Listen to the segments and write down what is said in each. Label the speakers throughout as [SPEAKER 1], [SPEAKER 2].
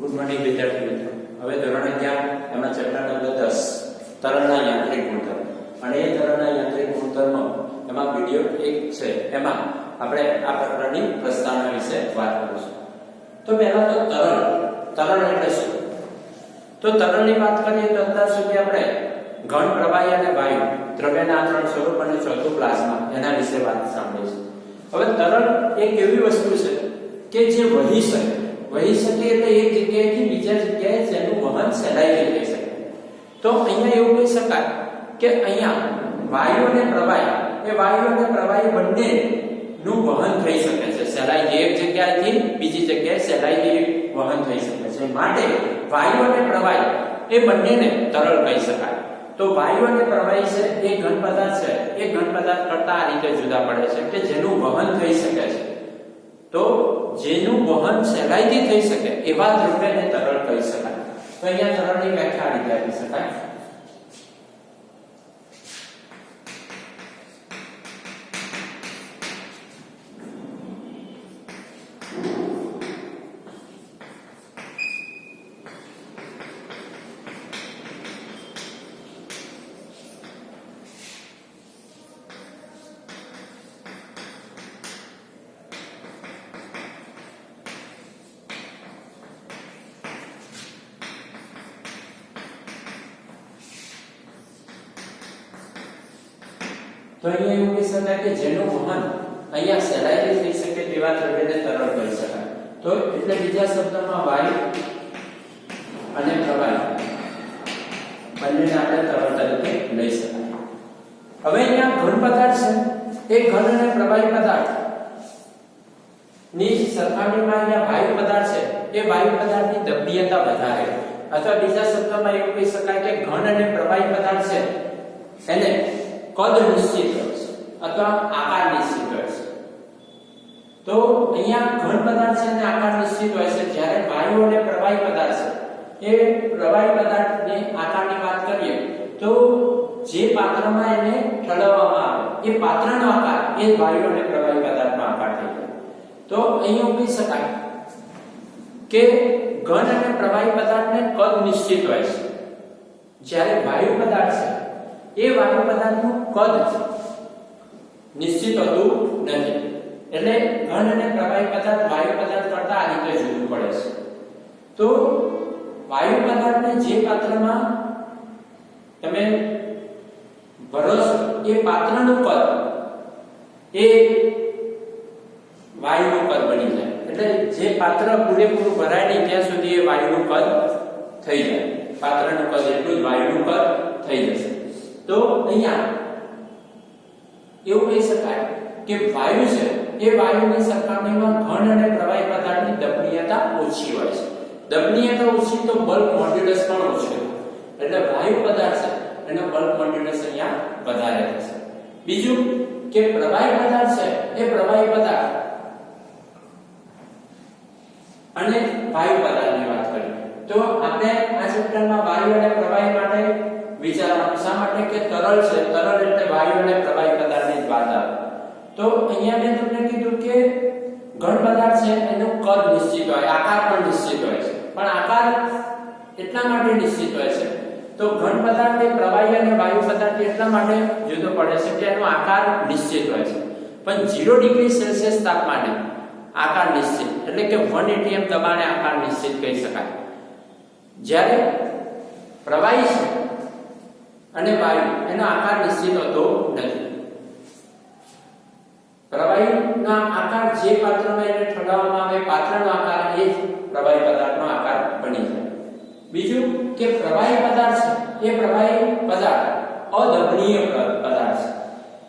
[SPEAKER 1] Good morning વિદ્યાર્થી મિત્રો. હવે ધોરણ 11 એમાં ચેપ્ટર નંબર 10 તરણના યાંત્રિક ગુણધર્મ અને એ તરણના યાંત્રિક ગુણધર્મો એમાં વિડિયો 1 છે. એમાં આપણે આ પ્રકરણની પ્રસ્તાવના વિશે વાત કરીશું. તો પહેલા તો તરણ એટલે શું? તો તરણની વાત કરીએ તો અત્યાર સુધી આપણે ઘન, પ્રવાહી અને વાયુ દ્રવ્યના આ ત્રણ સ્વરૂપ અને ચોથું પ્લાઝમા એના વિશે વાત સાંભળી છે. હવે તરણ એક એવી વસ્તુ છે કે જે વહી શકે એટલે એક જગ્યાએથી બીજા જગ્યાએ જેનું વહન સહેલાઈથી થઈ શકે. તો અહીંયા એવું કહી શકાય કે અહીંયા વાયુ અને પ્રવાહી બંનેનું વહન થઈ શકે છે સહેલાઈથી, એક જગ્યાએથી બીજી જગ્યાએ સહેલાઈથી વહન થઈ શકે છે. માટે વાયુ અને પ્રવાહી એ બંનેને તરલ કહી શકાય. તો વાયુ અને પ્રવાહી છે એ ઘન પદાર્થ છે, એ ઘન પદાર્થ કરતા આ રીતે જુદા પડે છે કે જેનું વહન થઈ શકે છે. તો જેનું વહન સહેલાઈથી થઈ શકે એવા દ્રવ્યને તરલ કહી શકાય. તો અહીંયા તરલની વ્યાખ્યા આ રીતે આપી શકાય. તો અહીંયા એવું કહી શકાય કે જેનું વહન અહીંયા સહેલાઈથી થઈ શકે તેવા દ્રવ્યને તરલ કહી શકાય. તો એટલે બીજા શબ્દમાં વાયુ અને પ્રવાહી બંનેને આપણે તરલ તરીકે લઈ શકાય. હવે અહીંયા ઘન પદાર્થ છે એ ઘન અને પ્રવાહી પદાર્થ ની સરખામણીમાં અહીંયા વાયુ પદાર્થ છે એ વાયુ પદાર્થની દબનીયતા વધારે, અથવા બીજા શબ્દમાં એવું કહી શકાય કે ઘન અને પ્રવાહી પદાર્થ છે એને કદ નિશ્ચિત હોય છે અથવા આકાર નિશ્ચિત હોય છે. તો અહીંયા ઘન પદાર્થ છે અને આકાર નિશ્ચિત હોય છે, જ્યારે વાયુ અને પ્રવાહી પદાર્થ છે એ પ્રવાહી પદાર્થની આકારની વાત કરીએ તો જે પાત્રમાં એને ઠલવવામાં આવે એ પાત્રનો આકાર એ વાયુ અને પ્રવાહી પદાર્થનો આકાર થઈ જાય. તો અહીંયા કહી શકાય કે ઘન અને પ્રવાહી પદાર્થને કદ નિશ્ચિત હોય છે, જ્યારે વાયુ પદાર્થ છે એ વાયુ પદાર્થનું કદ નિશ્ચિત હોતું નથી. એટલે ઘન અને પ્રવાહી પદાર્થ વાયુ પદાર્થ કરતા આ રીતે જુદું પડે છે. તો વાયુ પદાર્થને જે પાત્રમાં તમે ભરોસો એ પાત્રનું કદ એ વાયુનું કદ બની જાય. એટલે જે પાત્ર પૂરેપૂરું ભરાય નહીં ત્યાં સુધી એ વાયુનું કદ થઈ જાય. પાત્રનું કદ એટલું જ વાયુનું કદ થઈ જશે. તો અહીંયા એવું કહી શકાય કે વાયુ છે એ વાયુની સરખામણીમાં ઘન અને પ્રવાહી પદાર્થની દબનીયતા ઓછી હોય છે. દબનીયતા ઓછી તો બલ્ક મોડ્યુલસ પણ ઓછું. એટલે વાયુ પદાર્થ છે એનો બલ્ક મોડ્યુલસ અહીંયા વધારે થશે. બીજું કે પ્રવાહી પદાર્થ છે એ પ્રવાહી પદાર્થ અને વાયુ પદાર્થની વાત કરીએ તો આપણે આ ચેપ્ટરમાં વાયુ અને પ્રવાહી માટે વિચારવાનું શા માટે કે તરલ છે, તરલ એટલે વાયુ અને પ્રવાહી પદાર્થની જ વાત આવે. તો અહીંયા મેં તમને કીધું કે ઘન પદાર્થ છે એનું કદ નિશ્ચિત હોય, આકાર પણ નિશ્ચિત હોય છે. પણ આકાર એટલા માટે નિશ્ચિત હોય છે તો ઘન પદાર્થ એ પ્રવાહી અને વાયુ પદાર્થ એટલા માટે જુદો પડે છે કે એનો આકાર નિશ્ચિત હોય છે. પણ 0 ડિગ્રી સેલ્સિયસ તાપમાને આકાર નિશ્ચિત એટલે કે 1 atm દબાણે આકાર નિશ્ચિત કહી શકાય. જ્યારે પ્રવાહી છે અને વાયુ એનો આકાર નિશ્ચિત હોતો નથી. પ્રવાહીના આકાર જે પાત્રમાં એને ઠલવવામાં આવે પાત્રનો આકાર એ જ પ્રવાહી પદાર્થનો આકાર બની જાય. બીજું કે પ્રવાહી પદાર્થ છે એ પ્રવાહી પદાર્થ અદબનીય પદાર્થ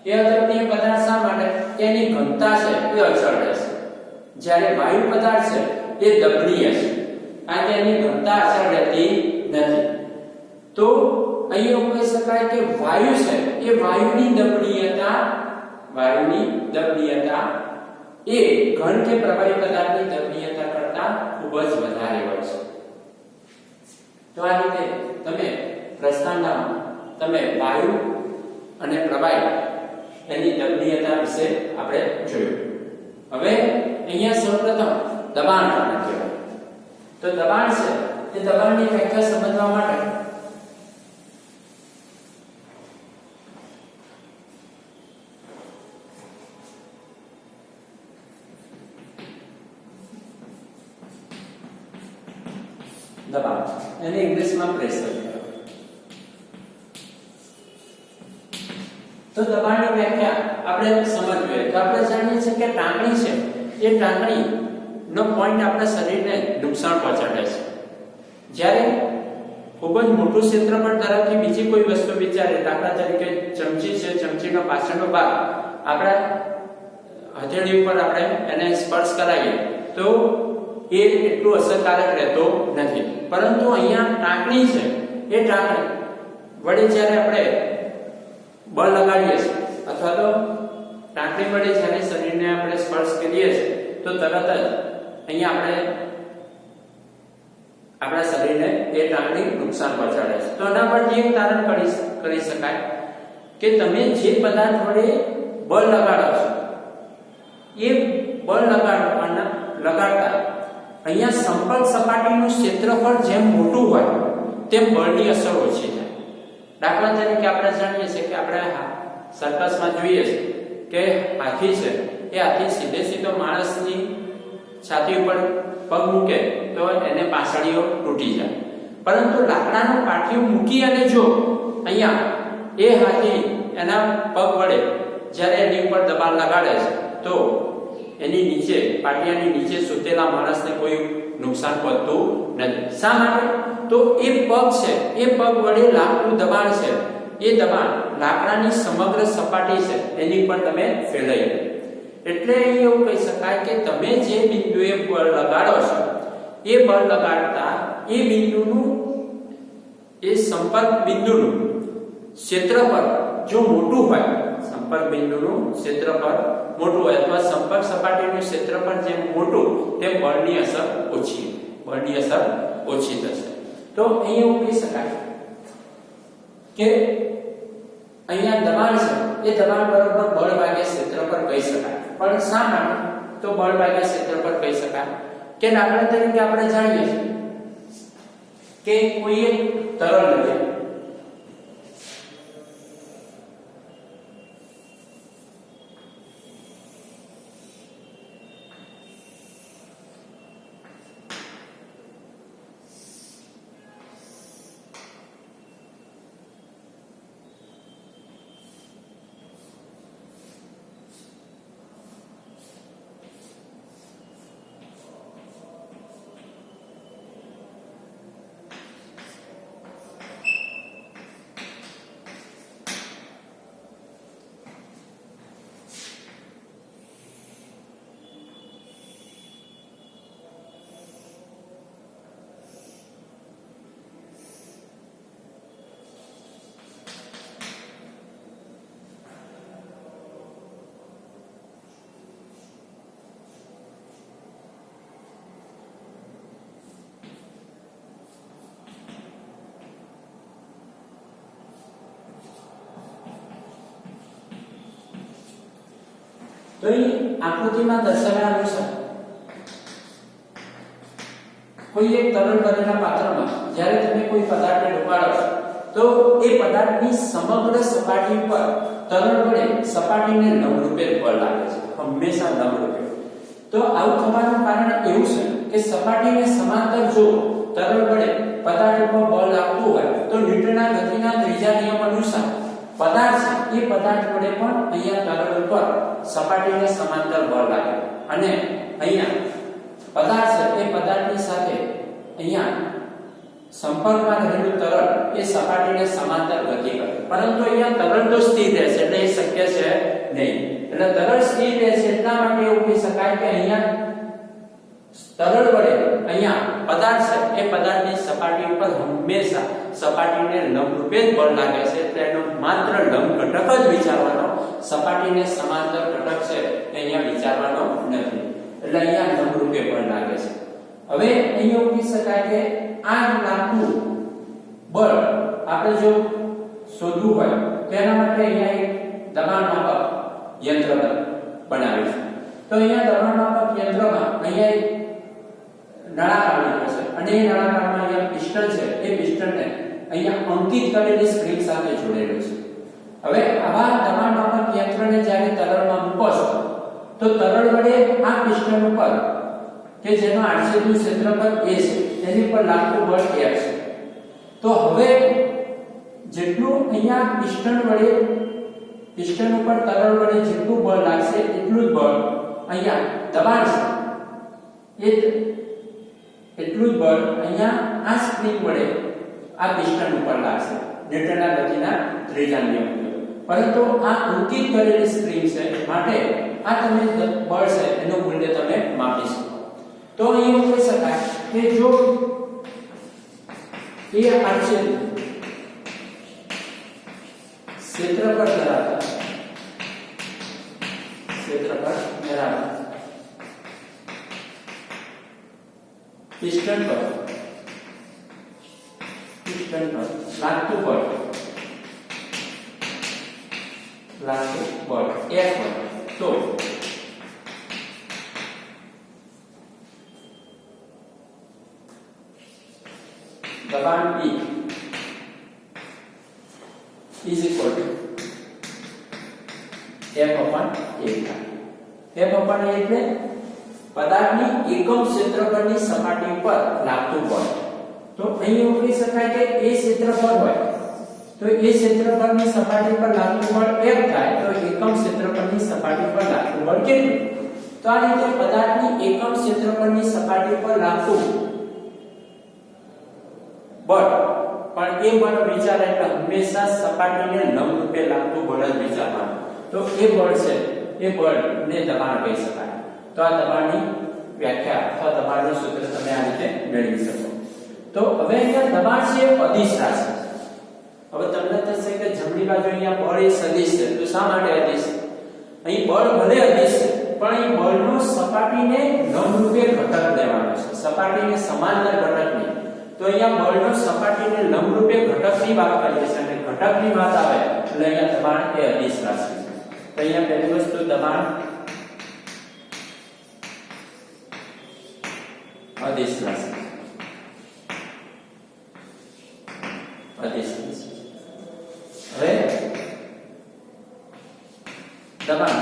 [SPEAKER 1] છે. એ અદબનીય પદાર્થ શા માટે કે એની ઘનતા છે એ અચળ રહેશે, જ્યારે વાયુ પદાર્થ છે એ દબનીય છે કારણ કે એની ઘનતા અચળ રહેતી નથી. તો અહીંયા કહી શકાય કે વાયુ છે એ વાયુની દબનીયતા એ ઘન કે પ્રવાહી પદાર્થની દબનીયતા કરતા ખૂબ જ વધારે હોય છે. તો આ રીતે તમે પ્રસ્તાવનામાં તમે વાયુ અને પ્રવાહી એની દબનીયતા વિશે આપણે જોયું. હવે અહીંયા સૌપ્રથમ દબાણ કોને કહેવાય? તો દબાણ છે એ દબાણની વ્યાખ્યા સમજવા માટે દબાણ એને ઇંગ્લિશમાં પ્રેશર કહેવાય. તો દબાણની વ્યાખ્યા આપણે સમજવી તો આપણે જાણીએ છીએ કે ટાંકણી છે એ ટાંકણી નો પોઈન્ટ આપણા શરીરને નુકસાન પહોંચાડે છે. જ્યારે ખૂબ જ મોટું ક્ષેત્રફળ ધરાવતી બીજી કોઈ વસ્તુ વિચારે, દાખલા તરીકે ચમચી છે, ચમચીનો પાછળનો ભાગ આપણા હથેળી ઉપર આપણે એને સ્પર્શ કરાવીએ તો એ એટલું અસરકારક રહેતો નથી. પરંતુ અહીંયા ટાંકણી છે એ ટાંકણી વડે જ્યારે આપણે બળ લગાડીએ છીએ અથવા તો ટાંકણી વડે જ્યારે શરીરને આપણે સ્પર્શ કરીએ છીએ તો તરત જ અહીંયા આપણે આપણા શરીરને એ ટાંકણી નુકસાન પહોંચાડે છે. તો આના પરથી એક તારણ કરી શકાય કે તમે જે પદાર્થ વડે બળ લગાડો છો એ બળ લગાડતા અહીંયા સંપર્ક સપાટીનું ક્ષેત્રફળ જેમ મોટું હોય તેમ બળની અસર ઓછી થાય. દાખલા તરીકે આપણે જાણીએ છીએ કે આપણે સર્કસમાં જોઈએ છે કે હાથી છે એ હાથી સીધો માણસની છાતી ઉપર પગ મૂકે તો એને પાછળીઓ તૂટી જાય. પરંતુ લાકડાનું પાટિયું મૂકી અને જો અહીંયા એ હાથી એના પગ વડે જ્યારે એની ઉપર દબાણ લગાડે છે તો એની નીચે પાટિયાની નીચે સૂતેલા માણસને કોઈ નુકસાન પહોંચતું નથી. શા માટે? તો એ પગ છે એ પગ વડે લાગતું દબાણ છે એ દબાણ લાકડાની સમગ્ર સપાટી છે એની પર તમે ફેલાઈ. એટલે એવું કહી શકાય કે તમે જે બિંદુએ બળ લગાડો છો એ બળ લગાડતા એ બિંદુનું એ સંપર્ક બિંદુનું ક્ષેત્રફળ જો મોટું હોય, સંપર્ક બિંદુનું ક્ષેત્રફળ મોટું હોય અથવા સંપર્ક સપાટીનું ક્ષેત્રફળ જેમ મોટું તેમ બળની અસર ઓછી થશે. તો અહીં એવું કહી શકાય કે અહીંયા દબાણ છે એ દબાણ બરાબર બળ ભાગ્યા ક્ષેત્રફળ કહી શકાય. પણ શા માટે? તો બળ ભાગ્યા ક્ષેત્રફળ કહી શકાય કે દાખલા તરીકે આપણે જાણીએ છીએ કે કોઈ એક તરલ છે તો અહીં આકૃતિમાં દર્શાવ્યા અનુસાર કોઈ એક તરલ ભરેલા પાત્રમાં જ્યારે તમે કોઈ પદાર્થને ડુબાડો છો તો એ પદાર્થની સમગ્ર સપાટી પર તરલ વડે સપાટીને લંબરૂપે બળ લાગે છે, હંમેશા લંબરૂપે. તો આવું થવાનું કારણ એવું છે કે સપાટીને સમાંતર જો તરલ વડે પદાર્થ ઉપર બળ લાગતું હોય તો ન્યૂટનના ગતિના ત્રીજા નિયમ અનુસાર પદાર્થ છે એ પદાર્થ વડે પણ અહીંયા તરલ ઉપર સપાટીને સમાંતર બળ લાગે અને અહીંયા પદાર્થ છે એ પદાર્થની સાથે અહીંયા સંપર્કમાં રહેલું તરલ એ સપાટીને સમાંતર ગતિ કરે. પરંતુ અહીંયા તરલ તો સ્થિર રહેશે એટલે એ શક્ય છે નહીં. એટલે તરલ સ્થિર રહેશે એટલા માટે એવું કહી શકાય કે અહીંયા તરલ વડે અહીંયા પદાર્થ છે એ પદાર્થની સપાટી ઉપર હંમેશા સપાટીને લંબરૂપે જ બળ લાગે છે. એટલે એનો માત્ર લંબ ઘટક જ વિચારવાનો, સપાટીને સમાંતર ઘટક છે અહીંયા વિચારવાનો નથી. એટલે અહીંયા લંબરૂપે બળ લાગે છે. હવે અહીંયા એવું કહી શકાય કે આ લાગતું બળ આપણે જો શોધવું હોય તો એના માટે અહીંયા એક દબાણ માપક યંત્ર બનાવ્યું છે. તો અહીંયા દબાણ માપક યંત્રમાં અહીંયા નળાકાર છે અને એ નળાકારમાં અહીંયા પિસ્ટન છે, એ પિસ્ટનને અહીંયા અંકિત કરેલી સ્પ્રિંગ સાથે જોડેલું છે. હવે આવા દબાણ માપક યંત્રને જ્યારે તરલમાં મૂકો છો તો તરલ વડે આ પિસ્ટન ઉપર કે જેનો આડછેદનું ક્ષેત્રફળ a છે એની પર લાગતું બળ F છે. તો હવે જેટલું અહીંયા પિસ્ટન ઉપર તરલ વડે જેટલું બળ લાગશે એટલું જ બળ અહીંયા દબાણ છે એટલું જ બળ અહીંયા આ સ્પ્રિંગ વડે આ પિસ્ટન ઉપર લાગશે ન્યૂટનના ગતિના ત્રીજા નિયમ મુજબ. પરંતુ આ અંકિત કરેલી સ્પ્રિંગ છે માટે આ તમે બળ છે એનું મૂલ્ય તમે માપી શકો. તો અહીં કહી શકાય કે જો એ આડછેદ ક્ષેત્રફળ ધરાવતા પિસ્ટન પર લાગતું બળ F તો દબાણ P is equal to F/A. F/A એટલે પદાર્થની એકમ ક્ષેત્રફળની સપાટી પર લાગતું બળ. તો અહીં એવું કહી શકાય કે એ ક્ષેત્રફળ હોય તો એ ક્ષેત્રફળની સપાટી પર લાગતું બળ F થાય તો એકમ ક્ષેત્રફળની સપાટી પર લાગતું બળ કેટલું? તો આ રીતે પદાર્થની એકમ ક્ષેત્રફળની સપાટી પર લાગતું બળ, પણ એ બળ વિચાર એટલે હંમેશા સપાટીને લંબરૂપે લાગતું બળ જ વિચારવાનું. તો એ બળ છે એ બળને દબાણ કહી શકાય. તો આ દબાણની વ્યાખ્યા અથવા દબાણનું સૂત્ર તમે આ રીતે મેળવી શકો. તો હવે અહીંયા દબાણ છે અદિશ રાશિ. હવે તમને થશે કે જમણી બાજુ અહીંયા બળ એ સદિશ છે, તો શા માટે અદિશ? અહીં બળ ભલે અદિશ છે પણ અહીં બળનો સપાટીને લંબરૂપે ઘટક લેવાનો છે, સપાટીને સમાંતર ઘટક નહીં. તો અહીંયા બળનો સપાટીને લંબરૂપે ઘટકની વાત કરીએ છીએ અને ઘટકની વાત આવે એટલે અહીંયા દબાણ એ અદિશ રાશિ છે. તો અહીંયા પહેલી વસ્તુ દબાણ અદિશ રાશિ. હવે દબાણ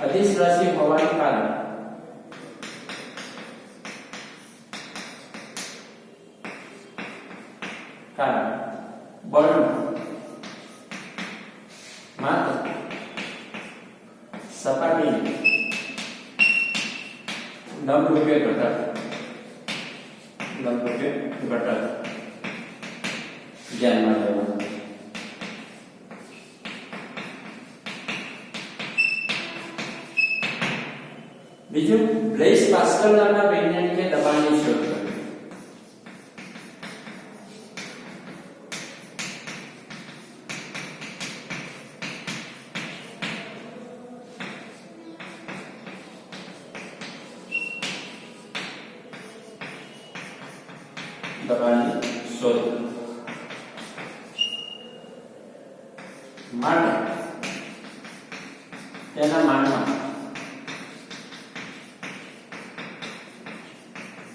[SPEAKER 1] અદિશ રાશિ હોવાને કારણે બળનું માત્ર સપાટીને લંબરૂપે ઘટક ધ્યાનમાં લેવાનું. બીજું, બ્લેઇસ પાસ્કલ નામના વૈજ્ઞાનિકે દબાણની શોધ કરી. દબાણની શોધ માટે તેના માનમાં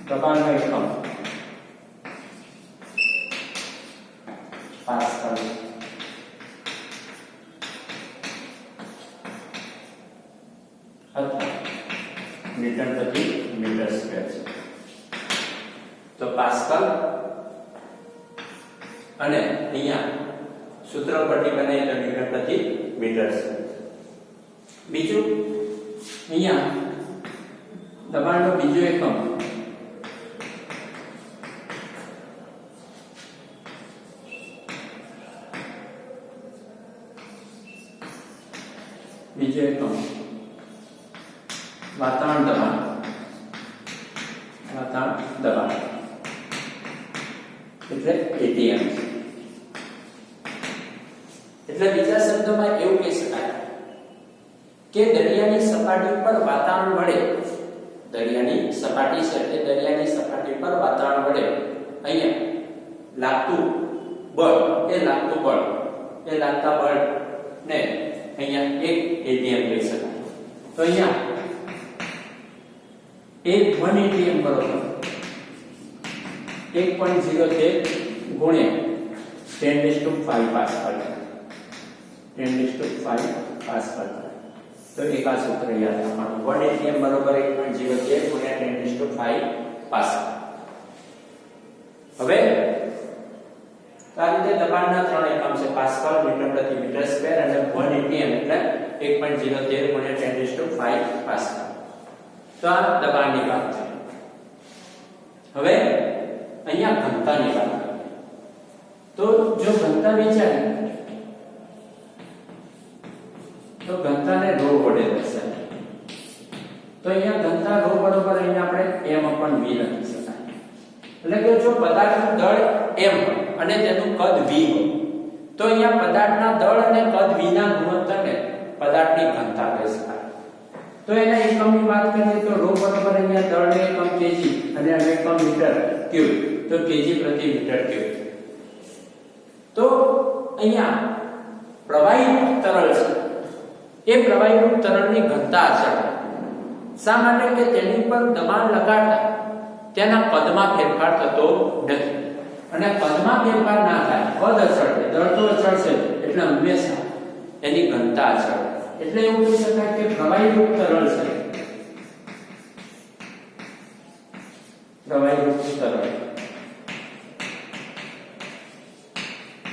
[SPEAKER 1] દબાણનો એકમ પાસ્કલ અથવા ન્યૂટન પ્રતિ મીટર સ્ક્વેર છે. તો પાસ્કલ અને અહીંયા સૂત્ર પરથી બનાવીએ તો ન્યૂટન પ્રતિ મીટર છે. બીજું, અહીંયા દબાણનો બીજો એકમ વાતાવરણ દબાણ એટલે ATM. એટલે બીજા શબ્દોમાં એવું કહી શકાય કે દરિયાની સપાટી પર વાતાવરણ વડે, દરિયાની સપાટી છે એટલે દરિયાની સપાટી પર વાતાવરણ વડે અહીંયા લાગતું બળ એ લાગતા બળ ને અહીંયા એક ATM કહી શકાય. તો અહીંયા એ 1 atm બરોબર 1.013 ગુણ્યા 10⁵ પાસ્કલ 10⁵ પાસ્કલ. તો એક આ સૂત્ર યાદ રાખવાનું 1 atm બરોબર 1.013 ગુણ્યા 10⁵ પાસ્કલ. હવે આ રીતે દબાણના ત્રણ એકમ છે પાસ્કલ, મીટર પ્રતિ મીટર સ્ક્વેર અને 1 atm એટલે 1.013 ગુણ્યા 10⁵ પાસ્કલ. તો આ દબાણની વાત છે. હવે અહીંયા ઘનતાની વાત કરીએ. તો જો ઘનતા વિચારીએ તો ઘનતાને ρ વડે દર્શાવીએ. તો અહીંયા ઘનતા ρ બરોબર અહીંયા આપણે m/v લખી શકાય. એટલે કે જો પદાર્થનું દળ m અને તેનું કદ v હોય તો અહીંયા પદાર્થના દળ અને કદ v ના ગુણોત્તરને પદાર્થની ઘનતા કહી શકાય. તો એના એકમની વાત કરીએ તો ρ બરોબર અહીંયા દળને એકમ kg અને એકમ મીટર ક્યુબ, તો kg પ્રતિ મીટર ક્યુબ. તો અહીંયા પ્રવાહી તરલ છે એ પ્રવાહી તરલની ઘનતા અચળ. શા માટે? કે તેની પર દબાણ લગાડતા તેના કદમાં ફેરફાર થતો નથી. અને કદમાં ફેરફાર ના થાય, કદ અચળ છે, દળ તો અચળ છે, એટલે હંમેશા એની ઘનતા અચળ. એટલે એવું કહી શકાય કે પ્રવાહી રૂપ તરલ છે, પ્રવાહી રૂપ તરલ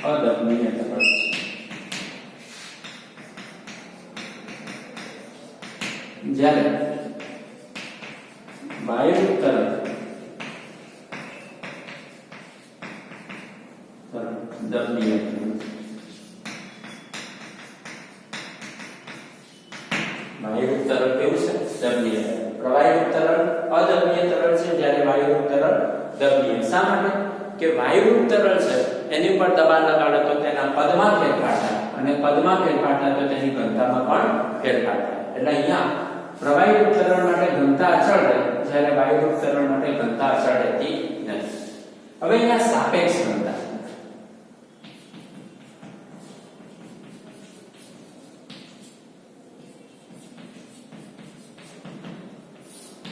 [SPEAKER 1] અદમ્ય તરલ છે. જ્યારે વાયુ તરલ દમ્ય વાયુ તરલ કેવું છે? દમ્ય. પ્રવાહી તરલ અદમ્ય તરલ છે, જ્યારે વાયુ તરલ દમ્ય. શા માટે? કે વાયુ તરલ છે એની પર દબાણ લગાડો તો તેના કદમાં ફેરફાર થાય અને કદમાં ફેરફાર થાય તો તેની ઘનતામાં પણ ફેરફાર થાય. એટલે અહીંયા પ્રવાહી તરલ માટે ઘનતા અચળ રહે, જ્યારે વાયુ તરલ માટે ઘનતા અચળ રહેતી નથી. હવે અહીંયા સાપેક્ષ ઘનતા.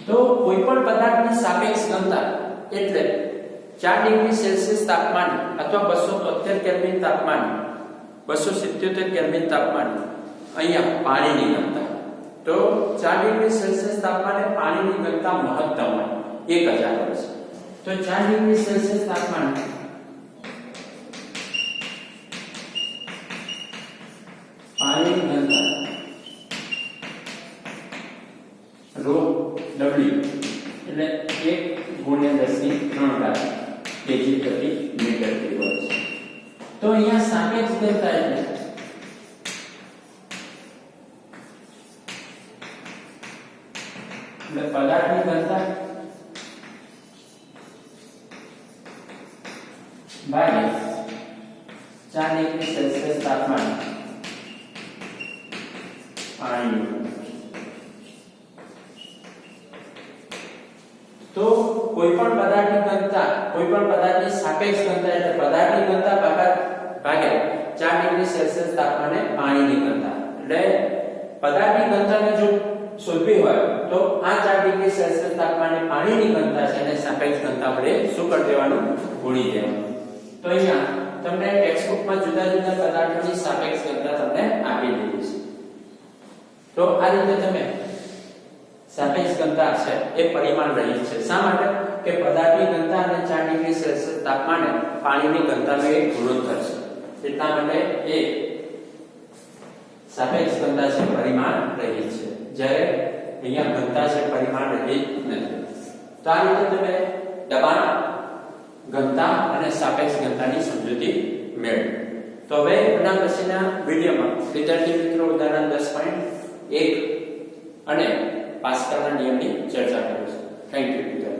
[SPEAKER 1] તો કોઈ પણ પદાર્થની સાપેક્ષ ઘનતા એટલે 4 ડિગ્રી સેલ્સિયસ તાપમાન અથવા 273 કેલ્વિન તાપમાન, 277 કેલ્વિન તાપમાન અહીંયા પાણીની ઘનતા. તો 4 ડિગ્રી સેલ્સિયસ તાપમાને પાણીની ઘનતા મહત્તમ હોય 1000 હોય છે. તો 4 ડિગ્રી સેલ્સિયસ તાપમાન પાણીની ઘનતા ρ w એટલે 1 ગુણ્યા 10⁻³ kg પ્રતિ મીટર ક્યુબ હોય છે. તો અહીંયા સાપેક્ષ ઘનતા એટલે પદાર્થની ઘનતા ભાગ્યા 4 ડિગ્રી સેલ્સિયસ તાપમાન પાણીની. તો કોઈ પણ પદાર્થની ઘનતા, કોઈ પણ પદાર્થની સાપેક્ષ ઘનતા એટલે પદાર્થની ઘનતા ભાગ્યા 4 ડિગ્રી સેલ્સિયસ તાપમાને પાણીની ઘનતા. એટલે પદાર્થની ઘનતાને જો શોધવી હોય તો આ 4 ડિગ્રી સેલ્સિયસ તાપમાને પાણીની ઘનતા છે અને સાપેક્ષ ઘનતા વડે શું કરી દેવાનું? ગુણી દેવાનું. તો અહીંયા તમને ટેક્સ્ટબુકમાં જુદા જુદા પદાર્થોની સાપેક્ષ ઘનતા તમને આપી દીધી છે. તો આ રીતે તમે સાપેક્ષ ઘનતા છે એ પરિમાણ રહિત છે. શા માટે? કે પદાર્થની ઘનતા અને 4 ડિગ્રી સેલ્સિયસ તાપમાને પાણીની ઘનતાનો એક ગુણોત્તર છે. એટલા માટે એ સાપેક્ષ ઘનતા છે પરિમાણ રહિત છે, જ્યારે અહીંયા ઘનતા છે પરિમાણ રહિત નથી. તો આ રીતે તમે દબાણ, ઘનતા અને સાપેક્ષ ઘનતાની સમજૂતી મેળવો. તો હવે એના પછીના વિડિયોમાં વિદ્યાર્થી મિત્રો ઉદાહરણ 10.1 અને પાસ્કલના નિયમની ચર્ચા કરીશું. Thank you.